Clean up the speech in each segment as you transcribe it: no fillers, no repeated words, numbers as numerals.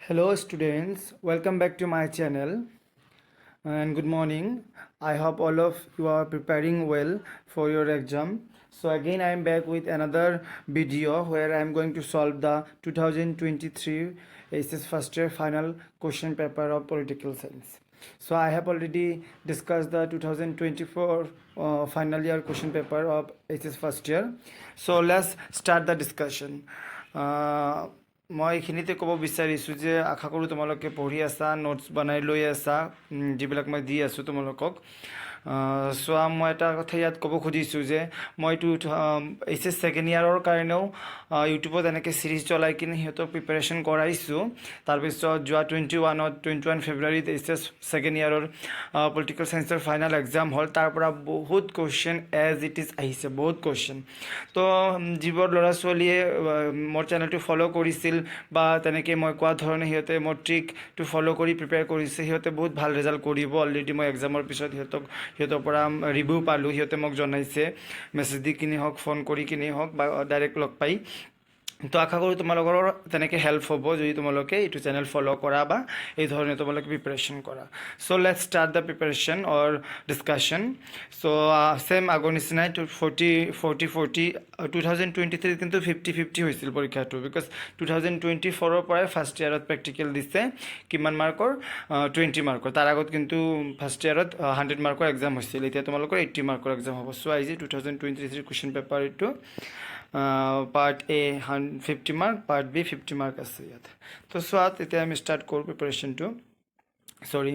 Hello students, welcome back to my channel and good morning. I hope all of you are preparing well for your exam. So again I am back with another video where I am going to solve the 2023 ACS first year final question paper of political science. So I have already discussed the 2024 final year question paper of ACS first year. So let's start the discussion. মই এইখিনিতে ক'ব বিচাৰিছোঁ যে আশা কৰোঁ তোমালোকে পঢ়ি আছা, notes বনাই লৈ আছা, যিবিলাক মই দি আছোঁ তোমালোকক। চোৱা, মই এটা কথা ইয়াত ক'ব খুজিছোঁ যে মই এইচ ছেকেণ্ড ইয়াৰৰ কাৰণেও ইউটিউবত এনেকৈ ছিৰিজ চলাই কিনে সিহঁতক প্ৰিপেৰেশ্যন কৰাইছোঁ। তাৰপিছত যোৱা 21 ফেব্ৰুৱাৰীত ছেকেণ্ড ইয়াৰৰ পলিটিকেল ছায়েন্সৰ ফাইনেল এক্সাম হ'ল। তাৰ পৰা বহুত কুৱেশ্যন এজ ইট ইজ আহিছে, বহুত কুৱেশ্যন। তো যিবোৰ ল'ৰা ছোৱালীয়ে মোৰ চেনেলটো ফ'ল' কৰিছিল বা তেনেকৈ মই কোৱা ধৰণে সিহঁতে মোৰ ট্ৰিকটো ফ'ল' কৰি প্ৰিপেয়াৰ কৰিছে, সিহঁতে বহুত ভাল ৰিজাল্ট কৰিব। অলৰেডি মই এক্সামৰ পিছত সিহঁতৰ পৰা ৰিভিউ পালোঁ, সিহঁতে মোক জনাইছে, মেছেজ দি কিনি হওক, ফোন কৰি কিনি হওক বা ডাইৰেক্ট লগ পাই। তো আশা কৰোঁ তোমালোকৰ তেনেকৈ হেল্প হ'ব যদি তোমালোকে এইটো চেনেল ফ'ল' কৰা বা এই ধৰণে তোমালোকে প্ৰিপেৰেশ্যন কৰা। So' let's start the preparation or discussion. So' same আগৰ নিচিনাই 2023 কিন্তু 50-50 হৈছিল পৰীক্ষাটো, বিকজ 2024 পৰাই ফাৰ্ষ্ট ইয়াৰত প্ৰেক্টিকেল দিছে কিমান মাৰ্কৰ, 20 মাৰ্কৰ। তাৰ আগত কিন্তু ফাৰ্ষ্ট ইয়াৰত 100 মাৰ্কৰ এক্সাম হৈছিল, এতিয়া তোমালোকৰ 80 মাৰ্কৰ এক্সাম হ'ব। চ' আজি 2023 কুৱেশ্যন পেপাৰ এইটো। পাৰ্ট এ 50 মাৰ্ক, পাৰ্ট বি 50 মাৰ্ক আছে ইয়াত। তো চোৱা, তেতিয়া আমি ষ্টাৰ্ট কৰোঁ প্ৰিপেৰেশ্যনটো,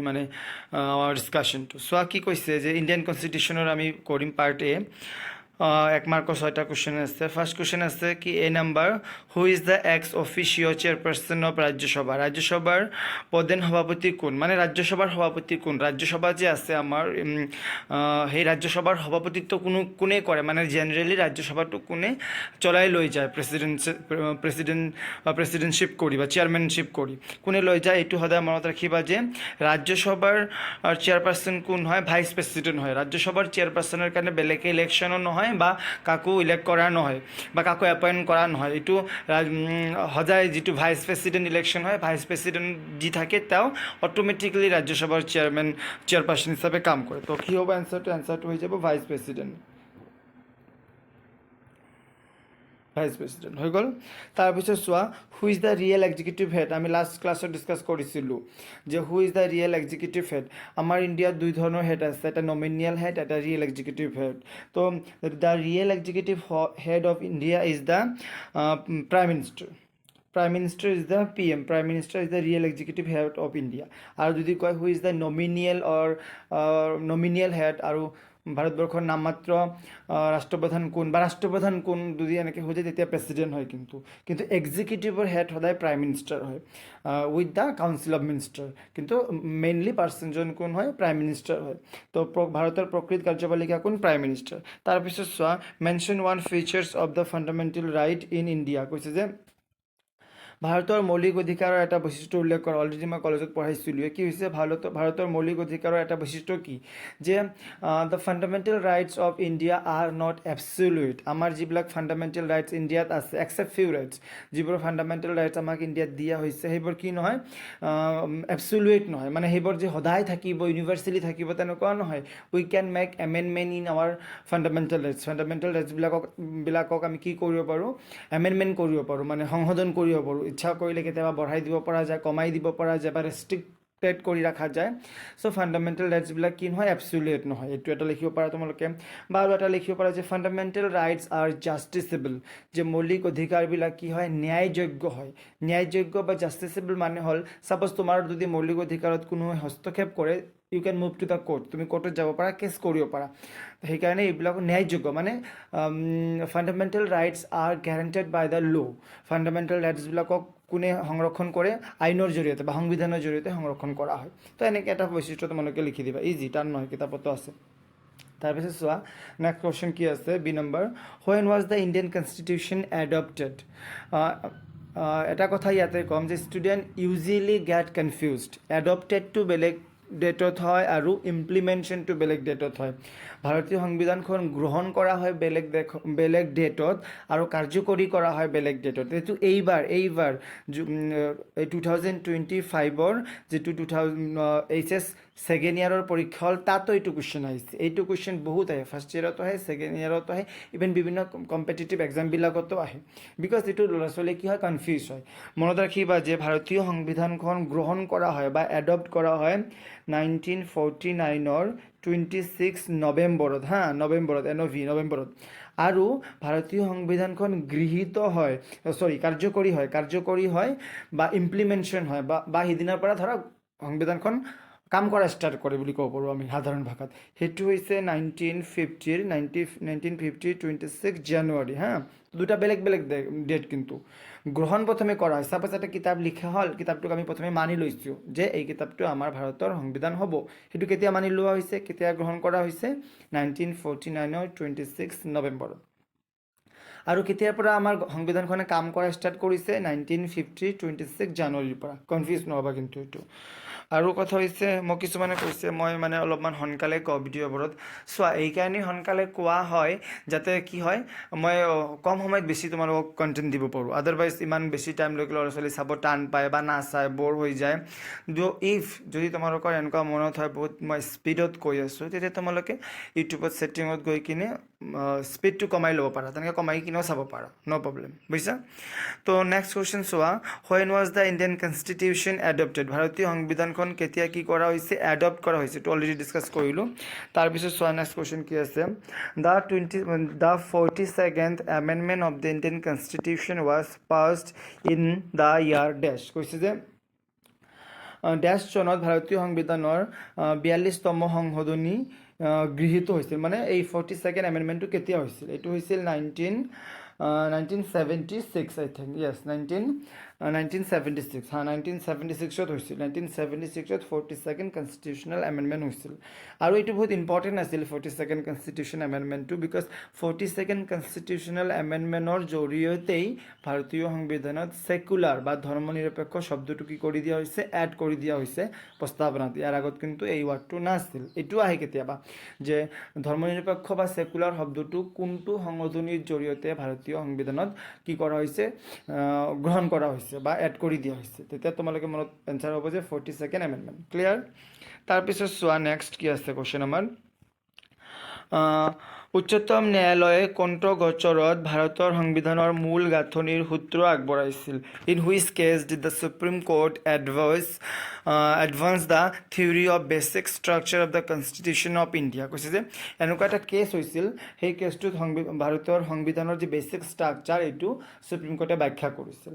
মানে আমাৰ ডিছকাশ্যনটো। চোৱা কি কৈছে যে ইণ্ডিয়ান কনষ্টিটিউশ্যনৰ আমি কৰিম পাৰ্ট এ। 1 মাৰ্কৰ 6টা কুৱেশ্যন আছে। ফাৰ্ষ্ট কুৱেশ্যন আছে কি এ number, who is the x অফিচিঅ' chairperson of Rajya Sabha. ৰাজ্যসভাৰ প্ৰধান সভাপতি কোন, মানে ৰাজ্যসভাৰ সভাপতি কোন। ৰাজ্যসভা যে আছে আমাৰ, সেই ৰাজ্যসভাৰ সভাপতিত্ব কোনে কৰে, মানে জেনেৰেলি ৰাজ্যসভাটো কোনে চলাই লৈ যায়, প্ৰেচিডেণ্টশ্বিপ কৰি বা চেয়াৰমেনশ্বিপ কৰি কোনে লৈ যায়, এইটো সদায় মনত ৰাখিবা যে ৰাজ্যসভাৰ চেয়াৰপাৰ্চন কোন হয়, ভাইচ প্ৰেচিডেণ্ট হয়। ৰাজ্যসভাৰ চেয়াৰপাৰ্চনৰ কাৰণে বেলেগ ইলেকশ্যনো নহয় বা কাকো ইলেক্ট কৰা নহয় বা কাকো এপইণ্ট কৰা নহয়। এইটো সদায় যিটো ভাইচ প্ৰেচিডেণ্ট ইলেকশ্যন হয়, ভাইচ প্ৰেচিডেণ্ট যি থাকে তেওঁ অট'মেটিকেলি ৰাজ্যসভাৰ চেয়াৰপাৰ্চন হিচাপে কাম কৰে। তো কি হ'ব এনচাৰটো হৈ যাব ভাইচ প্ৰেচিডেণ্ট হৈ গ'ল। তাৰপিছত চোৱা, who is the real executive head. আমি লাষ্ট ক্লাছত ডিছকাছ কৰিছিলোঁ যে who is the real executive head. আমাৰ ইণ্ডিয়াত দুই ধৰণৰ হেড আছে, এটা নমিনিয়েল হেড, এটা ৰিয়েল এক্সিকিউটিভ হেড। তো the real executive head of India is the prime minister. Prime Minister is the PM. Prime Minister is the real executive head of India. আৰু যদি কয় হু ইজ দ্য নমিনিয়েল হেড আৰু ভাৰতবৰ্ষৰ নামমাত্ৰ ৰাষ্ট্ৰপ্ৰধান কোন যদি এনেকৈ হৈ যায় তেতিয়া প্ৰেচিডেণ্ট হয়। কিন্তু এক্সিকিউটিভৰ হেড সদায় প্ৰাইম মিনিষ্টাৰ হয় with the council of minister. কিন্তু মেইনলি পাৰ্চনজন কোন হয়, প্ৰাইম মিনিষ্টাৰ হয়। তো ভাৰতৰ প্ৰকৃত কাৰ্যপালিকা কোন, প্ৰাইম মিনিষ্টাৰ। তাৰপিছত চোৱা, mention one features of the fundamental right in India. কৈছে যে ভাৰতৰ মৌলিক অধিকাৰৰ এটা বৈশিষ্ট্য উল্লেখ কৰা। অলৰেডি মই কলেজত পঢ়াইছিলোঁ। কি হৈছে, ভাৰতৰ মৌলিক অধিকাৰৰ এটা বৈশিষ্ট্য কি, যে the fundamental rights of India are not absolute. আমাৰ যিবিলাক ফাণ্ডামেণ্টেল ৰাইটছ ইণ্ডিয়াত আছে, এক্সেপ্ট ফিউ ৰাইটছ, যিবোৰ ফাণ্ডামেণ্টেল ৰাইটছ আমাক ইণ্ডিয়াত দিয়া হৈছে, সেইবোৰ কি নহয়, এবছলিউট নহয়। মানে সেইবোৰ যে সদায় থাকিব, ইউনিভাৰ্চেলি থাকিব, তেনেকুৱা নহয়। We can make amendment in our fundamental rights. Fundamental ৰাইটছবিলাকক আমি কি কৰিব পাৰোঁ, এমেণ্ডমেণ্ট কৰিব পাৰোঁ, মানে সংশোধন কৰিব পাৰোঁ। ইচ্ছা কৰিলে কেতিয়াবা বঢ়াই দিব পৰা যায়, কমাই দিব পৰা যায় বা ৰেষ্ট্ৰিক্টেড কৰি ৰখা যায়। চ' ফাণ্ডামেণ্টেল ৰাইটছবিলাক কি নহয়, এবছলিউট নহয়। এইটো এটা লিখিব পাৰা তোমালোকে। বা আৰু এটা লিখিব পাৰা যে ফাণ্ডামেণ্টেল ৰাইটছ আৰ জাষ্টিচেবল, যে মৌলিক অধিকাৰবিলাক কি হয়, ন্যায়যোগ্য হয়। ন্যায়যোগ্য বা জাষ্টিচেবল মানে হ'ল, ছাপ'জ তোমাৰ যদি মৌলিক অধিকাৰত কোনো হস্তক্ষেপ কৰে, you can move to the court, তুমি কোৰ্টত যাব পাৰা, কেছ কৰিব পাৰা। সেইকাৰণে এইবিলাক ন্যায়যোগ্য, মানে fundamental rights are guaranteed by the law'. Fundamental ৰাইটছবিলাকক কোনে সংৰক্ষণ কৰে, আইনৰ জৰিয়তে বা সংবিধানৰ জৰিয়তে সংৰক্ষণ কৰা হয়। তো এনেকৈ এটা বৈশিষ্ট্য তোমালোকে লিখি দিবা, ইজি, টান নহয়, কিতাপতো আছে। তাৰপিছত চোৱা, নেক্সট কুৱেশ্যন কি আছে, B number, when was the Indian constitution adopted. এটা কথা ইয়াতে ক'ম যে ষ্টুডেণ্ট ইউজুৱেলি গেট কনফিউজড। এডপ্টেডটো বেলেগ, ডেটত হয় আৰু ইমপ্লিমেণ্টেশ্যনটো বেলেগ ডেটত হয় ভাৰতীয় সংবিধানখন গ্ৰহণ কৰা হয় বেলেগ ডেটত আৰু কাৰ্যকৰী কৰা হয় বেলেগ ডেটত এইটো এইবাৰ 2025 যিটো HS ছেকেণ্ড ইয়াৰৰ পৰীক্ষা হ'ল তাতো এইটো কুৱেশ্যন আহিছে এইটো কুৱেশ্যন বহুত আহে ফাৰ্ষ্ট ইয়াৰতো আহে ছেকেণ্ড ইয়াৰতো আহে ইভেন বিভিন্ন কম্পিটিটিভ এক্সামবিলাকতো আহে বিকজ এইটো ল'ৰা ছোৱালী কি হয় কনফিউজ হয় মনত ৰাখিবা যে ভাৰতীয় সংবিধানখন গ্ৰহণ কৰা হয় বা এডপ্ট কৰা হয় 1949 26 নৱেম্বৰত নৱেম্বৰত নৱেম্বৰত আৰু ভাৰতীয় সংবিধানখন গৃহীত হয় কাৰ্যকৰী হয় বা ইমপ্লিমেণ্টেশ্যন হয় বা সিদিনাৰ পৰা ধৰা সংবিধানখন কাম কৰা ষ্টাৰ্ট কৰে বুলি ক'ব পাৰোঁ আমি সাধাৰণ ভাষাত সেইটো হৈছে 1950 26 জানুৱাৰী দুটা বেলেগ ডেট কিন্তু গ্ৰহণ প্ৰথমে কৰা হয় চাপ'জ এটা কিতাপ লিখা হ'ল কিতাপটোক আমি প্ৰথমে মানি লৈছোঁ যে এই কিতাপটো আমাৰ ভাৰতৰ সংবিধান হ'ব সেইটো কেতিয়া মানি লোৱা হৈছে কেতিয়া গ্ৰহণ কৰা হৈছে 1949 26 নৱেম্বৰত আৰু কেতিয়াৰ পৰা আমাৰ সংবিধানখনে কাম কৰা ষ্টাৰ্ট কৰিছে 1950 26 জানুৱাৰীৰ পৰা কনফিউজ নহ'বা কিন্তু এইটো আৰু কথা হৈছে মোক কিছুমানে কৈছে মই মানে অলপমান সোনকালে কওঁ ভিডিঅ'বোৰত চোৱা এইকাৰণেই সোনকালে কোৱা হয় যাতে কি হয় মই কম সময়ত বেছি তোমালোকক কণ্টেণ্ট দিব পাৰোঁ আদাৰৱাইজ ইমান বেছি টাইম লৈ ল'ৰা ছোৱালী চাব টান পায় বা নাচায় বৰ হৈ যায় যদি তোমালোকৰ এনেকুৱা মনত হয় বহুত মই স্পীডত কৈ আছোঁ তেতিয়া তোমালোকে ইউটিউবত ছেটিঙত গৈ কিনে স্পীডটো কমাই ল'ব পাৰা তেনেকৈ কমাই কিনেও চাব পাৰা ন' প্ৰব্লেম বুজিছা তো নেক্সট কুৱেশ্যন চোৱা when was the Indian constitution adopted ভাৰতীয় সংবিধানখন কেতিয়া কি কৰা হৈছে এডপ্ট কৰা হৈছে এইটো অলৰেডি ডিছকাছ কৰিলোঁ তাৰপিছত চোৱা নেক্সট কুৱেশ্যন কি আছে the 42nd amendment of the Indian constitution was passed in the year ডেছ কৈছে যে ডেছ চনত ভাৰতীয় সংবিধানৰ 42তম সংশোধনী গৃহীত হৈছিল মানে এই 42nd এমেণ্ডমেণ্টটো কেতিয়া হৈছিল এইটো হৈছিল 1976 আই থিংক য়েছ 1976 1976ত হৈছিল 1976ত 42nd কনষ্টিটিউশ্যনেল এমেণ্ডমেণ্ট হৈছিল আৰু এইটো বহুত ইম্পৰ্টেণ্ট আছিল 42nd কনষ্টিটিউশ্যন এমেণ্ডমেণ্টটো বিকজ 42nd কনষ্টিটিউশ্যনেল এমেণ্ডমেণ্টৰ জৰিয়তেই ভাৰতীয় সংবিধানত ছেকুলাৰ বা ধৰ্মনিৰপেক্ষ শব্দটো কি কৰি দিয়া হৈছে এড কৰি দিয়া হৈছে প্ৰস্তাৱনাত ইয়াৰ আগত কিন্তু এই ৱাৰ্ডটো নাছিল এইটো আহে কেতিয়াবা যে ধৰ্মনিৰপেক্ষ বা ছেকুলাৰ শব্দটো কোনটো সংশোধনীৰ জৰিয়তে ভাৰতীয় সংবিধানত কি কৰা হৈছে গ্ৰহণ কৰা হৈছে বা এড কৰি দিয়া হৈছে তেতিয়া তোমালোকে মনত এনচাৰ হ'ব যে 42nd এমেণ্ডমেণ্ট ক্লিয়াৰ তাৰপিছত চোৱা নেক্সট কি আছে কুৱেশ্যন আমাৰ উচ্চতম ন্যায়ালয়ে কোনটো গোচৰত ভাৰতৰ সংবিধানৰ মূল গাঁথনিৰ সূত্ৰ আগবঢ়াইছিল in which case did the supreme court advance the theory of basic structure of the constitution of India কৈছে যে এনেকুৱা এটা কেছ হৈছিল সেই কেছটোত ভাৰতৰ সংবিধানৰ যি বেচিক ষ্ট্ৰাকচাৰ এইটো সুপ্ৰিম কোৰ্টে ব্যাখ্যা কৰিছিল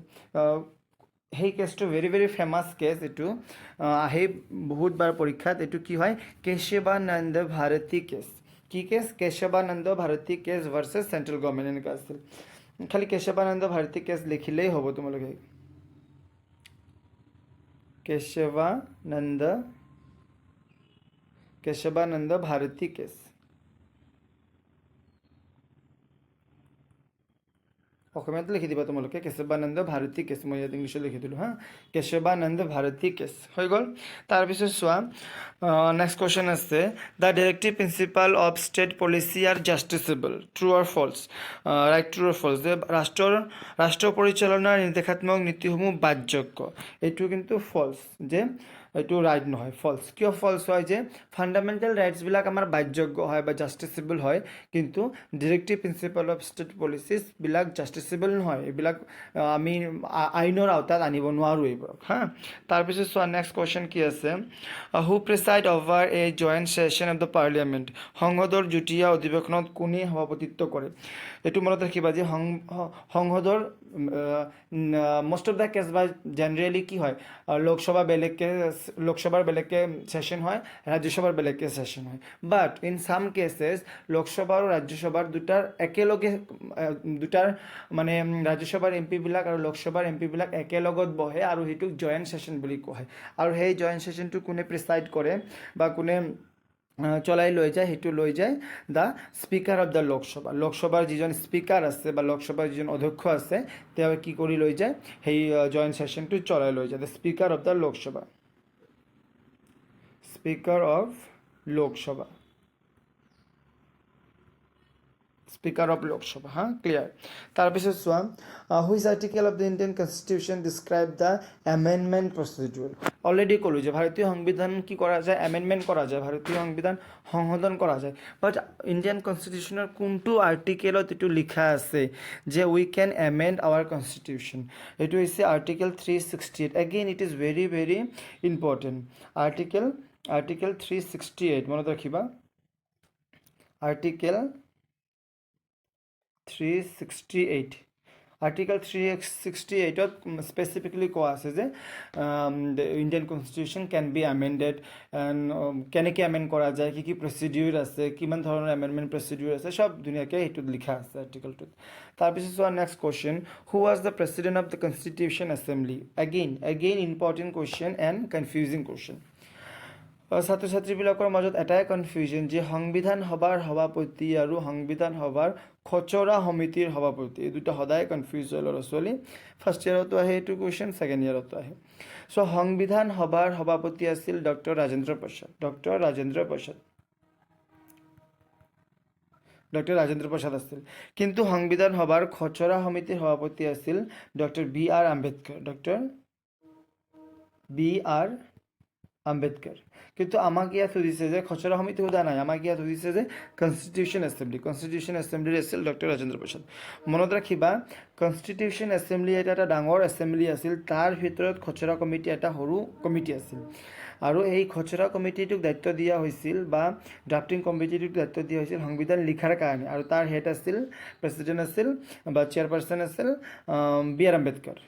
সেই কেছটো ভেৰি ফেমাছ কেছ এইটো আহে বহুতবাৰ পৰীক্ষাত এইটো কি হয় কেশৱানন্দ ভাৰতী কেছ কি case Kesavananda Bharati case versus central government এনেকুৱা আছিল খালি কেশৱানন্দ ভাৰতী কেছ লিখিলেই হ'ব তোমালোকে কেশৱানন্দ ভাৰতী কেছ অসমীয়াত লিখি দিবা তোমালোকে কেশৱানন্দ ভাৰতী কেছ মই ইয়াত ইংলিছত লিখি দিলোঁ কেশৱানন্দ ভাৰতী কেছ হৈ গ'ল তাৰপিছত চোৱা নেক্সট কুৱেশ্যন আছে the directive principle of state policy are justiciable true or false right true or false যে ৰাষ্ট্ৰ পৰিচালনাৰ নিৰ্দেশাত্মক নীতিসমূহ বাধ্যযোগ্য এইটো কিন্তু ফল্ছ যে এইটো ৰাইট নহয় ফল্ছ কিয় ফল্ছ হয় যে ফাণ্ডামেণ্টেল ৰাইটছবিলাক আমাৰ বাধ্যযোগ্য হয় বা জাষ্টিচেবল হয় কিন্তু ডিৰেক্টিভ প্ৰিন্সিপাল অফ ষ্টেট পলিচিছবিলাক জাষ্টিচেবল নহয় এইবিলাক আমি আইনৰ আওতাত আনিব নোৱাৰোঁ এইবোৰক তাৰপিছত চোৱা নেক্সট কুৱেশ্যন কি আছে who presides over a joint session of the parliament সংসদৰ যুটীয়া অধিৱেশনত কোনে সভাপতিত্ব কৰে এইটো মনত ৰাখিবা যে সংসদৰ মষ্ট অফ দ্য কেছ বা জেনেৰেলি কি হয় লোকসভাৰ বেলেগকৈ ছেশ্যন হয় ৰাজ্যসভাৰ বেলেগকৈ ছেশ্যন হয় বাট ইন ছাম কেছেছ লোকসভা আৰু ৰাজ্যসভাৰ দুটাৰ মানে ৰাজ্যসভাৰ এমপিবিলাক আৰু লোকসভাৰ এমপিবিলাক একেলগত বহে আৰু সেইটোক জইণ্ট ছেশ্যন বুলি কোৱা হয় আৰু সেই জইণ্ট ছেশ্যনটো কোনে প্ৰিচাইড কৰে বা কোনে চলাই লৈ যায় সেইটো লৈ যায় দ্য স্পীকাৰ অফ দ্য লোকসভাৰ যিজন স্পীকাৰ আছে বা লোকসভাৰ যিজন অধ্যক্ষ আছে তেওঁ কি কৰি লৈ যায় সেই জইণ্ট ছেশ্যনটো চলাই লৈ যায় the speaker of the Lok Sabha speaker of Lok Sabha, speaker of Lok Sabha, হা ক্লিয়াৰ। তাৰপিছত চোৱা, which article of the Indian constitution describe the amendment procedure. Already ক'লোঁ যে ভাৰতীয় সংবিধান কি কৰা যায়, এমেণ্ডমেণ্ট কৰা যায়, ভাৰতীয় সংবিধান সংশোধন কৰা যায়। বাট ইণ্ডিয়ান কনষ্টিটিউশ্যনৰ কোনটো আৰ্টিকেলত এইটো লিখা আছে যে we can amend our constitution? এইটো হৈছে article 368। Again it is very very important. Article 368 মনত ৰাখিবা, আৰ্টিকেল 368। আৰ্টিকেল 368ত স্পেচিফিকেলি কোৱা আছে যে ইণ্ডিয়ান কনষ্টিটিউশ্যন কেন বি এমেণ্ডেড, কেনেকৈ এমেণ্ড কৰা যায়, কি কি প্ৰচিডিউৰ আছে, কিমান ধৰণৰ এমেণ্ডমেণ্ট প্ৰচিডিউৰ আছে, চব ধুনীয়াকৈ সেইটোত লিখা আছে আৰ্টিকেলটোত। তাৰপিছত চোৱা next question, who was the president of the constitution assembly? Again important question and confusing question. ছাত্ৰ ছাত্ৰীবিলাকৰ মাজত এটাই কনফিউজন যে সংবিধান সভাৰ সভাপতি আৰু সংবিধান সভাৰ খচৰা সমিতিৰ সভাপতি, এই দুটা সদায় কনফিউজ হয় ল'ৰা ছোৱালী। ফাৰ্ষ্ট ইয়াৰতো আহে এইটো কুৱেশ্যন, ছেকেণ্ড ইয়াৰতো আহে। চ' সংবিধান সভাৰ সভাপতি আছিল ডক্টৰ ৰাজেন্দ্ৰ প্ৰসাদ আছিল। কিন্তু সংবিধান সভাৰ খচৰা সমিতিৰ সভাপতি আছিল ডক্টৰ বি আৰ আম্বেদকাৰ। কিন্তু আমাক ইয়াত সুধিছে যে খচৰা সমিতি সোধা নাই, আমাক ইয়াত সুধিছে যে কনষ্টিটিউশ্যন এছেম্বলিৰ আছিল ডক্টৰ ৰাজেন্দ্ৰ প্ৰসাদ। মনত ৰাখিবা, কনষ্টিটিউশ্যন এছেম্বলি এটা ডাঙৰ এছেম্বলি আছিল, তাৰ ভিতৰত খচৰা কমিটি এটা সৰু কমিটি আছিল। আৰু এই খচৰা কমিটিটোক দায়িত্ব দিয়া হৈছিল বা ড্ৰাফটিং কমিটিটোক দায়িত্ব দিয়া হৈছিল সংবিধান লিখাৰ কাৰণে, আৰু তাৰ হেড আছিল, প্ৰেচিডেণ্ট আছিল বা চেয়াৰপাৰ্চন আছিল বি আৰ আম্বেদকাৰ।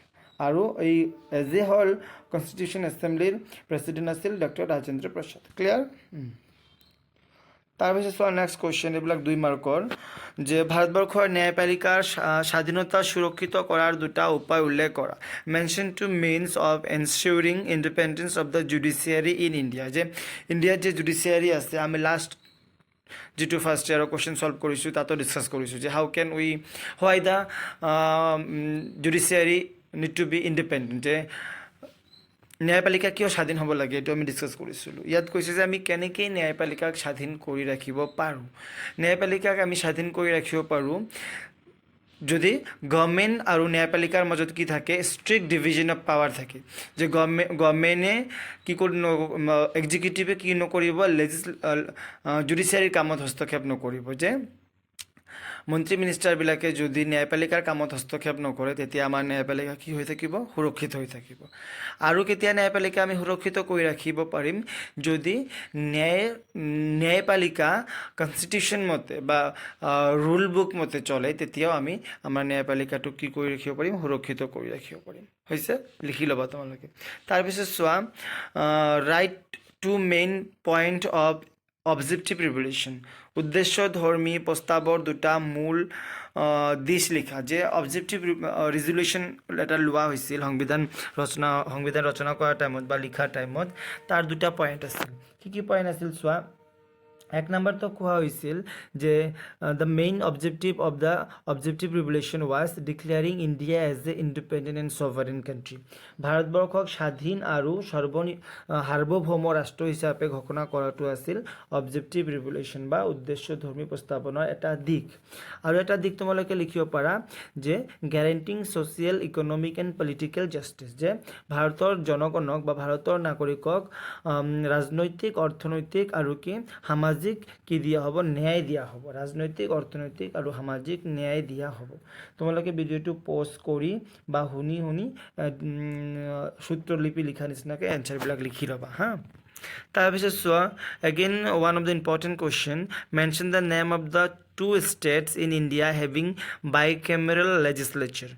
আৰু এই এজ এ হ'ল কনষ্টিটিউশ্যন এছেম্বলিৰ প্ৰেচিডেণ্ট আছিল ডক্টৰ ৰাজেন্দ্ৰ প্ৰসাদ। ক্লিয়াৰ? তাৰপিছত চোৱা নেক্সট কুৱেশ্যন, এইবিলাক 2 মাৰ্কৰ, যে ভাৰতবৰ্ষৰ ন্যায়পালিকাৰ স্বাধীনতা সুৰক্ষিত কৰাৰ দুটা উপায় উল্লেখ কৰা। Mention two means of ensuring independence of the judiciary in India. যে ইণ্ডিয়াত যে জুডিচিয়াৰী আছে, আমি লাষ্ট যিটো ফাৰ্ষ্ট ইয়াৰৰ কুৱেশ্যন ছল্ভ কৰিছোঁ তাতো ডিছকাছ কৰিছোঁ যে why the judiciary need to be independent, যে ন্যায়পালিকা কিয় স্বাধীন হ'ব লাগে, এইটো আমি ডিছকাছ কৰিছিলোঁ। ইয়াত কৈছে যে আমি কেনেকৈ ন্যায়পালিকাক স্বাধীন কৰি ৰাখিব পাৰোঁ। ন্যায়পালিকাক আমি স্বাধীন কৰি ৰাখিব পাৰোঁ যদি গভৰ্ণমেণ্ট আৰু ন্যায়পালিকাৰ মাজত কি থাকে, ষ্ট্ৰিক্ট ডিভিজন অফ পাৱাৰ থাকে। যে গভৰ্ণমেণ্টে কি এক্সিকিউটিভে কি নকৰিব, জুডিচিয়াৰীৰ কামত হস্তক্ষেপ নকৰিব। যে মন্ত্ৰী মিনিষ্টাৰবিলাকে যদি ন্যায়পালিকাৰ কামত হস্তক্ষেপ নকৰে, তেতিয়া আমাৰ ন্যায়পালিকা কি হৈ থাকিব, সুৰক্ষিত হৈ থাকিব। আৰু কেতিয়া ন্যায়পালিকা আমি সুৰক্ষিত কৰি ৰাখিব পাৰিম, যদি ন্যায়পালিকা কনষ্টিটিউশ্যন মতে বা ৰুল বুক মতে চলে, তেতিয়াও আমি আমাৰ ন্যায়পালিকাটোক কি কৰি ৰাখিব পাৰিম, সুৰক্ষিত কৰি ৰাখিব পাৰিম। হৈছে? লিখি ল'বা তোমালোকে। তাৰপিছত চোৱা, write two main point of objective resolution. উদ্দেশ্যধৰ্মী প্ৰস্তাৱৰ দুটা মূল দিশ লিখা। যে অবজেক্টিভ ৰিজলিউশ্যন এটা লোৱা হৈছিল সংবিধান ৰচনা কৰাৰ টাইমত বা লিখাৰ টাইমত, তাৰ দুটা পইণ্ট আছিল। কি পইণ্ট আছিল চোৱা, 1 নম্বৰটো কোৱা হৈছিল যে the main objective of the objective resolution was declaring India as a independent and sovereign country. ভাৰতবৰ্ষক স্বাধীন আৰু সাৰ্বভৌম ৰাষ্ট্ৰ হিচাপে ঘোষণা কৰাটো আছিল অবজেক্টিভ ৰিভলিউশ্যন বা উদ্দেশ্যধৰ্মী প্ৰস্তাৱনাৰ এটা দিশ। আৰু এটা দিশ তোমালোকে লিখিব পাৰা যে guaranteeing social, economic and political justice. যে ভাৰতৰ জনগণক বা ভাৰতৰ নাগৰিকক ৰাজনৈতিক, অৰ্থনৈতিক আৰু সামাজিক কি দিয়া হ'ব, ন্যায় দিয়া হ'ব। ৰাজনৈতিক, অৰ্থনৈতিক আৰু সামাজিক ন্যায় দিয়া হ'ব। তোমালোকে ভিডিঅ'টো প'জ কৰি বা শুনি সূত্ৰলিপি লিখা নিচিনাকৈ এনচাৰবিলাক লিখি ল'বা, হা। তাৰপিছত চোৱা, again one of the important question, mention the name of the 2 states in India having bicameral legislature.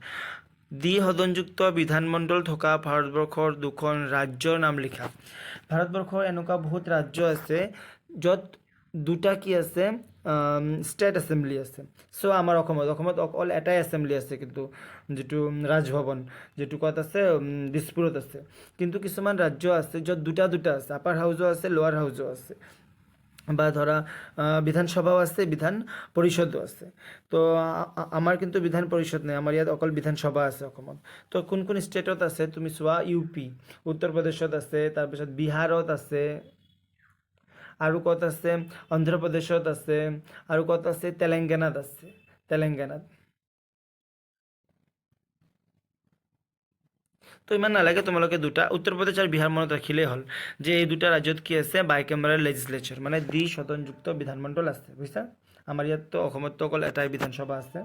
দ্বিসদনযুক্ত বিধানমণ্ডল থকা ভাৰতবৰ্ষৰ 2খন ৰাজ্যৰ নাম লিখা। ভাৰতবৰ্ষৰ এনেকুৱা বহুত ৰাজ্য আছে য'ত 2টা কি আছে, ষ্টেট এছেম্বলি আছে। চ' আমাৰ অসমত অকল এটাই এছেম্বলি আছে, কিন্তু যিটো ৰাজভৱন, যিটো ক'ত আছে, দিছপুৰত আছে। কিন্তু কিছুমান ৰাজ্য আছে য'ত দুটা আছে, আপাৰ হাউচো আছে, লোৱাৰ হাউচো আছে, বা ধৰা বিধানসভাও আছে, বিধান পৰিষদো আছে। তো আমাৰ কিন্তু বিধান পৰিষদ নাই, আমাৰ ইয়াত অকল বিধানসভা আছে অসমত। তো কোন ষ্টেটত আছে তুমি চোৱা, UP উত্তৰ প্ৰদেশত আছে, তাৰপিছত বিহাৰত আছে, আৰু ক'ত আছে অন্ধ্ৰপ্ৰদেশত আছে আৰু ক'ত আছে তেলেংগানাত আছে তেলেংগানাত তো ইমান নালাগে তোমালোকে দুটা উত্তৰ প্ৰদেশ আৰু বিহাৰ মনত ৰাখিলেই হ'ল যে এই দুটা ৰাজ্যত কি আছে বাইকেমেৰাল লেজিসলেচাৰ মানে দ্বিসদনযুক্ত বিধানমণ্ডল আছে বুজিছা আমাৰ ইয়াততো অসমততো অকল এটাই বিধানসভা আছে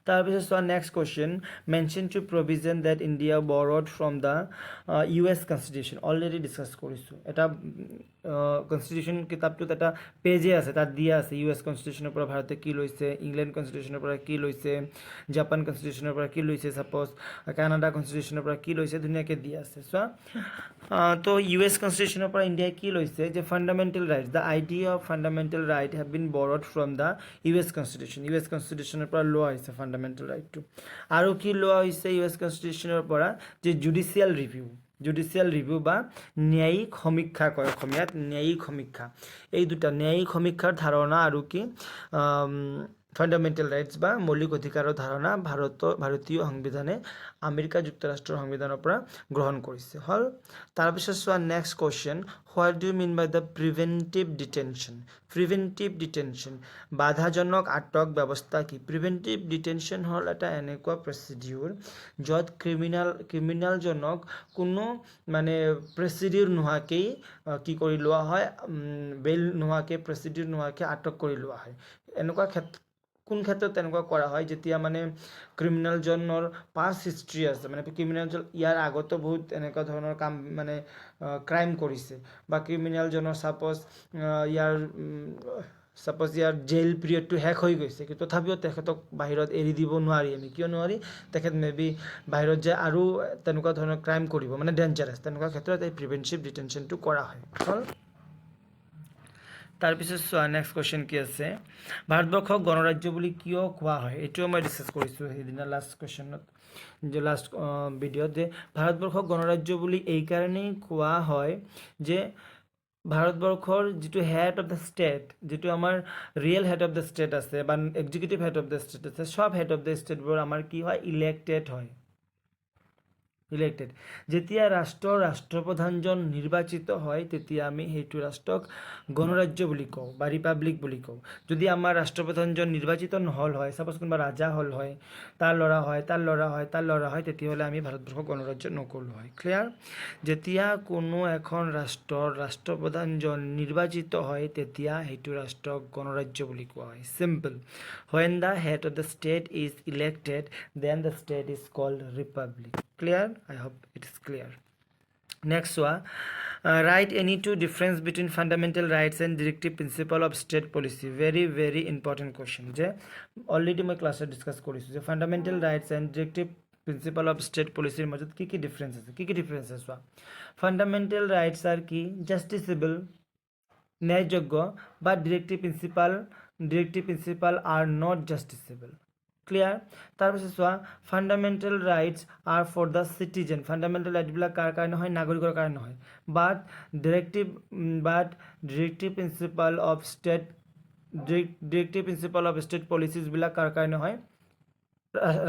তাৰপিছত চোৱা next question mention two provision that India borrowed from the US constitution already discuss কৰিছোঁ এটা কনষ্টিটিউশ্যন কিতাপটোত এটা পেজে আছে তাত দিয়া আছে US কনষ্টিটিউশ্যনৰ পৰা ভাৰতে কি লৈছে ইংলেণ্ড কনষ্টিটিউশ্যনৰ পৰা কি লৈছে জাপান কনষ্টিটিউশ্যনৰ পৰা কি লৈছে ছাপ'জ কানাডা কনষ্টিটিউশ্যনৰ পৰা কি লৈছে ধুনীয়াকৈ দিয়া আছে চোৱা তো US কনষ্টিটিউশ্যনৰ পৰা ইণ্ডিয়াই কি লৈছে যে fundamental rights the idea of fundamental right have been borrowed from the US constitution US কনষ্টিটিউশ্যনৰ পৰা লোৱা হৈছে ফাণ্ডামেণ্টেল ৰাইটটো আৰু কি লোৱা হৈছে US কনষ্টিটিউশ্যনৰ পৰা যে জুডিচিয়েল ৰিভিউ বা ন্যায়িক সমীক্ষা কয় অসমীয়াত ন্যায়িক সমীক্ষা এই দুটা ন্যায়িক সমীক্ষাৰ ধাৰণা আৰু কি ফাণ্ডামেণ্টেল ৰাইটছ বা মৌলিক অধিকাৰৰ ধাৰণা ভাৰতীয় সংবিধানে আমেৰিকা যুক্তৰাষ্ট্ৰৰ সংবিধানৰ পৰা গ্ৰহণ কৰিছে হ'ল তাৰপিছত চোৱা next question what do you mean by the preventive detention বাধাজনক আটক ব্যৱস্থা কি প্ৰিভেণ্টিভ ডিটেনশ্যন হ'ল এটা এনেকুৱা প্ৰচিডিউৰ য'ত ক্ৰিমিনেলজনক কোনো মানে প্ৰচিডিউৰ নোহোৱাকেই কি কৰি লোৱা হয় বেইল নোহোৱাকৈ প্ৰচিডিউৰ নোহোৱাকৈ আটক কৰি লোৱা হয় এনেকুৱা কোন ক্ষেত্ৰত তেনেকুৱা কৰা হয় যেতিয়া মানে ক্ৰিমিনেলজনৰ পাষ্ট হিষ্ট্ৰী আছে মানে ক্ৰিমিনেলজন ইয়াৰ আগতো বহুত এনেকুৱা ধৰণৰ কাম মানে ক্ৰাইম কৰিছে বা ক্ৰিমিনেলজনৰ ছাপ'জ ইয়াৰ জেইল পিৰিয়ডটো শেষ হৈ গৈছে কিন্তু তথাপিও তেখেতক বাহিৰত এৰি দিব নোৱাৰি আমি কিয় নোৱাৰি তেখেত মেবি বাহিৰত যে আৰু তেনেকুৱা ধৰণৰ ক্ৰাইম কৰিব মানে ডেঞ্জাৰাছ তেনেকুৱা ক্ষেত্ৰত এই প্ৰিভেণ্টিভ ডিটেনশ্যনটো কৰা হয় হ'ল তাৰপিছত চোৱা নেক্সট কুৱেশ্যন কি আছে ভাৰতবৰ্ষক গণৰাজ্য বুলি কিয় কোৱা হয় এইটোও মই ডিছকাছ কৰিছোঁ সেইদিনা লাষ্ট কুৱেশ্যনত যে লাষ্ট ভিডিঅ'ত যে ভাৰতবৰ্ষক গণৰাজ্য বুলি এইকাৰণেই কোৱা হয় যে ভাৰতবৰ্ষৰ যিটো হেড অফ দ্য ষ্টেট যিটো আমাৰ real head of the state আছে বা executive head of the state আছে সব হেড অফ দ্য ষ্টেটবোৰ আমাৰ কি হয় ইলেক্টেড যেতিয়া ৰাষ্ট্ৰপ্ৰধানজন নিৰ্বাচিত হয় তেতিয়া আমি সেইটো ৰাষ্ট্ৰক গণৰাজ্য বুলি কওঁ বা ৰিপাব্লিক বুলি কওঁ যদি আমাৰ ৰাষ্ট্ৰপ্ৰধানজন নিৰ্বাচিত নহ'ল হয় ছাপ'জ কোনোবা ৰাজা হ'ল হয় তাৰ ল'ৰা হয় তেতিয়াহ'লে আমি ভাৰতবৰ্ষক গণৰাজ্য নক'লোঁ হয় ক্লিয়াৰ যেতিয়া কোনো এখন ৰাষ্ট্ৰপ্ৰধানজন নিৰ্বাচিত হয় তেতিয়া সেইটো ৰাষ্ট্ৰক গণৰাজ্য বুলি কোৱা হয় simple when the head of the state is elected then the state is called republic clear I hope it is clear next one write any two difference between fundamental rights and directive principle of state policy very important question je already my class discuss korisu je fundamental rights and directive principle of state policy er majot ki difference ase fundamental rights are ki justiciable ন্যায়যোগ্য but directive principle are not justiciable clear তাৰপিছত চোৱা fundamental rights are for the citizen fundamental ৰাইটবিলাক কাৰ কাৰণে হয় নাগৰিকৰ কাৰণে হয় but directive principle of state পলিচিছবিলাক কাৰ কাৰণে হয়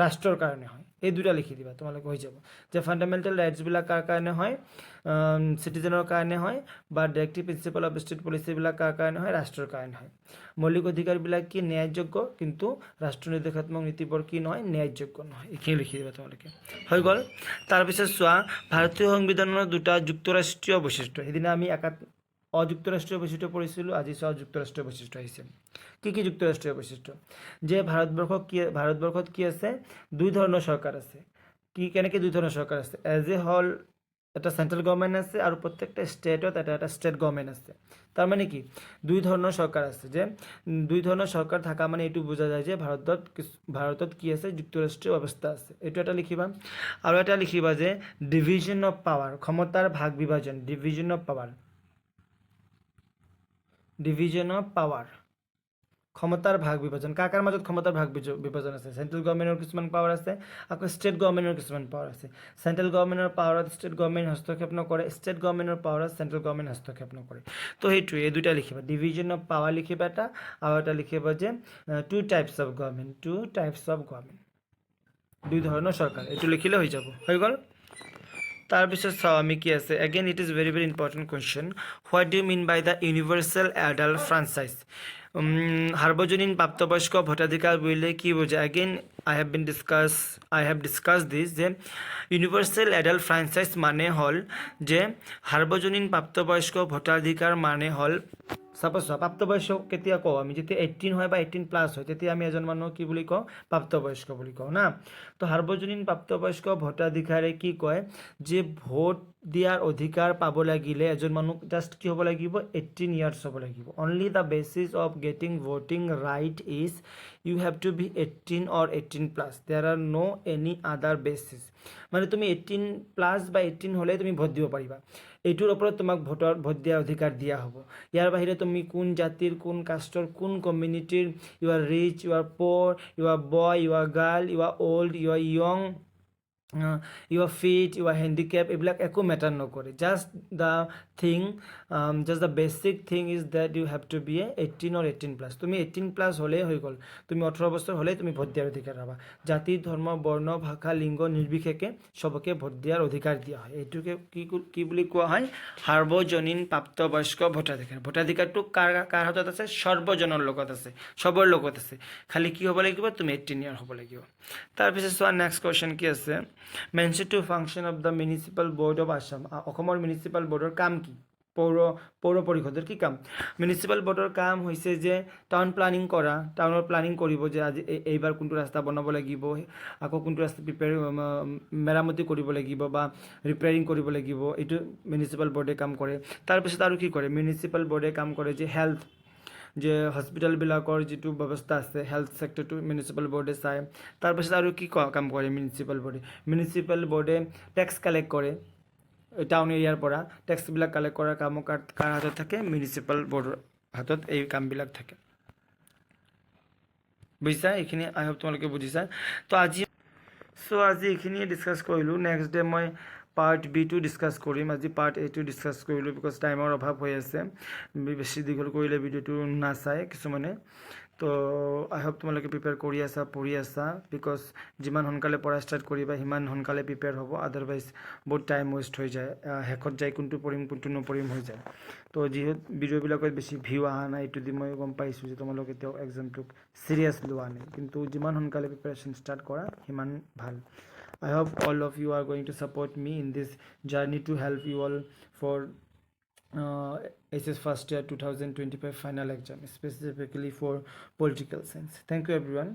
ৰাষ্ট্ৰৰ কাৰণে হয় এই দুটা লিখি দিবা তোমালোকে হৈ যাব যে ফাণ্ডামেণ্টেল ৰাইটছবিলাক কাৰ কাৰণে হয় চিটিজেনৰ কাৰণে হয় বা ডিৰেক্টিভ প্ৰিন্সিপাল অফ ষ্টেট পলিচিবিলাক কাৰ কাৰণে হয় ৰাষ্ট্ৰৰ কাৰণে হয় মৌলিক অধিকাৰবিলাক কি ন্যায়যোগ্য কিন্তু ৰাষ্ট্ৰ নিৰ্দেশাত্মক নীতিবোৰ কি নহয় ন্যায়যোগ্য নহয় এইখিনি লিখি দিবা তোমালোকে হৈ গ'ল তাৰপিছত চোৱা ভাৰতীয় সংবিধানৰ দুটা যুক্তৰাষ্ট্ৰীয় বৈশিষ্ট্য সেইদিনা আমি অযুক্তৰাষ্ট্ৰীয় বৈশিষ্ট্য পঢ়িছিলোঁ আজি চোৱা যুক্তৰাষ্ট্ৰীয় বৈশিষ্ট্য আহিছে কি যুক্তৰাষ্ট্ৰীয় বৈশিষ্ট্য যে ভাৰতবৰ্ষত কি আছে দুই ধৰণৰ চৰকাৰ আছে কেনেকৈ দুই ধৰণৰ চৰকাৰ আছে এজ এ হ'ল এটা চেণ্ট্ৰেল গভৰ্ণমেণ্ট আছে আৰু প্ৰত্যেকটা ষ্টেটত এটা ষ্টেট গভৰ্ণমেণ্ট আছে তাৰমানে কি দুই ধৰণৰ চৰকাৰ আছে যে দুই ধৰণৰ চৰকাৰ থকা মানে এইটো বুজা যায় যে ভাৰতত কি আছে যুক্তৰাষ্ট্ৰীয় ব্যৱস্থা আছে এইটো এটা লিখিবা আৰু এটা লিখিবা যে ডিভিজন অফ পাৱাৰ ক্ষমতাৰ ভাগ বিভাজন ডিভিজন অফ পাৱাৰ ক্ষমতাৰ ভাগ বিভাজন কাৰ মাজত ক্ষমতাৰ ভাগ বিভাজন আছে চেণ্ট্ৰেল গভৰ্ণমেণ্টৰ কিছুমান পাৱাৰ আছে আকৌ ষ্টেট গভৰ্ণমেণ্টৰ কিছুমান পাৱাৰ আছে চেণ্ট্ৰেল গভৰ্ণমেণ্টৰ পাৱাৰত ষ্টেট গভৰ্ণমেণ্ট হস্তক্ষেপ নকৰে ষ্টেট গভৰ্ণমেণ্টৰ পাৱাৰত চেণ্ট্ৰেল গভৰ্ণমেণ্ট হস্তক্ষেপ নকৰে তো সেইটোৱে এই দুটা লিখিবা ডিভিজন অফ পাৱাৰ লিখিবা এটা আৰু এটা লিখিবা যে টু টাইপছ অফ গভৰ্ণমেণ্ট দুই ধৰণৰ চৰকাৰ এইটো লিখিলে হৈ যাব হৈ গ'ল তাৰপিছত চাওঁ আমি কি আছে again it is very very important question what do you mean by the universal adult franchise সাৰ্বজনীন প্ৰাপ্তবয়স্ক ভোটাধিকাৰ বুলিলে কি বুজায় again I have discuss this যে ইউনিভাৰ্চেল এডাল্ট ফ্ৰাঞ্চাইজ মানে হ'ল যে সাৰ্বজনীন প্ৰাপ্তবয়স্ক ভোটাধিকাৰ মানে হ'ল সাপোজ প্ৰাপ্তবয়স্ক কেতিয়া কওঁ আমি যেতিয়া 18 হয় বা 18+ হয় তেতিয়া আমি এজন মানুহ কি বুলি কওঁ প্ৰাপ্তবয়স্ক বুলি কওঁ না তো সাৰ্বজনীন প্ৰাপ্তবয়স্ক ভোটাধিকাৰে কি কয় যে ভোট দিয়াৰ অধিকাৰ পাব লাগিলে এজন মানুহ জাষ্ট কি হ'ব লাগিব 18 ইয়াৰ্ছ হ'ব লাগিব only the basis of getting voting right is you have to be 18 or 18+, there are no' any other basis মানে তুমি 18+ বা 18 হ'লে তুমি ভোট দিব পাৰিবা এইটোৰ ওপৰত তোমাক ভোট দিয়াৰ অধিকাৰ দিয়া হ'ব ইয়াৰ বাহিৰে তুমি কোন জাতিৰ কোন কাষ্টৰ কোন কমিউনিটিৰ you are rich you are poor you are boy you are girl you are old you are young you are fit you are handicap এইবিলাক একো মেটাৰ নকৰে just the basic thing is that you have to be 18 or 18+, তুমি 18+ হ'লেই হৈ গ'ল তুমি 18 বছৰ হ'লেই তুমি ভোট দিয়াৰ অধিকাৰ পাবা জাতি ধৰ্ম বৰ্ণ ভাষা লিংগ নিৰ্বিশেষে চবকে ভোট দিয়াৰ অধিকাৰ দিয়া হয় এইটোকে কি বুলি কোৱা হয় সাৰ্বজনীন প্ৰাপ্তবয়স্ক ভোটাধিকাৰটো কাৰ হাতত আছে সৰ্বজনৰ লগত আছে চবৰ লগত আছে খালি কি হ'ব লাগিব তুমি 18 ইয়াৰ হ'ব লাগিব তাৰপিছত চোৱা নেক্সট কুৱেশ্যন কি আছে mention to function of the municipal board of Assam অসমৰ মিউনিচিপাল বোৰ্ডৰ কাম কি পৌৰ পৰিষদৰ কি কাম মিউনিচিপাল বোৰ্ডৰ কাম হৈছে যে টাউন প্লানিং কৰা টাউনৰ প্লানিং কৰিব যে আজি এইবাৰ কোনটো ৰাস্তা বনাব লাগিব আকৌ কোনটো ৰাস্তা মেৰামতি কৰিব লাগিব বা ৰিপেয়াৰিং কৰিব লাগিব এইটো মিউনিচিপাল বোৰ্ডে কাম কৰে তাৰপিছত আৰু কি কৰে মিউনিচিপাল বোৰ্ডে কাম কৰে যে হেল্থ যে হস্পিটেলবিলাকৰ যিটো ব্যৱস্থা আছে হেল্থ ছেক্টৰটো মিউনিচিপাল বোৰ্ডে চায় তাৰপিছত আৰু কি কাম কৰে মিউনিচিপাল বোৰ্ডে টেক্স কালেক্ট কৰে টাউন এৰিয়াৰ পৰা টেক্সবিলাক কালেক্ট কৰাৰ কামো কাৰ হাতত থাকে মিউনিচিপাল বোৰ্ডৰ হাতত এই কামবিলাক থাকে বুজিছা এইখিনি আই হোপ তোমালোকে বুজিছা তো আজি এইখিনিয়ে ডিছকাছ কৰিলোঁ নেক্সট ডে মই পাৰ্ট B2 ডিছকাছ কৰিম আজি পাৰ্ট A2 ডিছকাছ কৰিলোঁ বিকজ টাইমৰ অভাৱ হৈ আছে বেছি দীঘল কৰিলে ভিডিঅ'টো নাচায় কিছুমানে তো আই হোপ তোমালোকে প্ৰিপেয়াৰ কৰি আছা পঢ়ি আছা বিকজ যিমান সোনকালে পঢ়া ষ্টাৰ্ট কৰিবা সিমান সোনকালে প্ৰিপেয়াৰ হ'ব আদাৰৱাইজ বহুত টাইম ৱেষ্ট হৈ যায় শেষত যাই কোনটো পঢ়িম কোনটো নপঢ়িম হৈ যায় তো যিহেতু ভিডিঅ'বিলাকত বেছি ভিউ অহা নাই এইটো দি মই গম পাইছোঁ যে তোমালোকে এতিয়াও এক্সামটোক চিৰিয়াছ লোৱা নাই কিন্তু যিমান সোনকালে প্ৰিপেয়াৰেশ্যন ষ্টাৰ্ট কৰা সিমান ভাল I hope all of you are going to support me in this journey to help you all for SS first year 2025 final exam specifically for political science. Thank you everyone.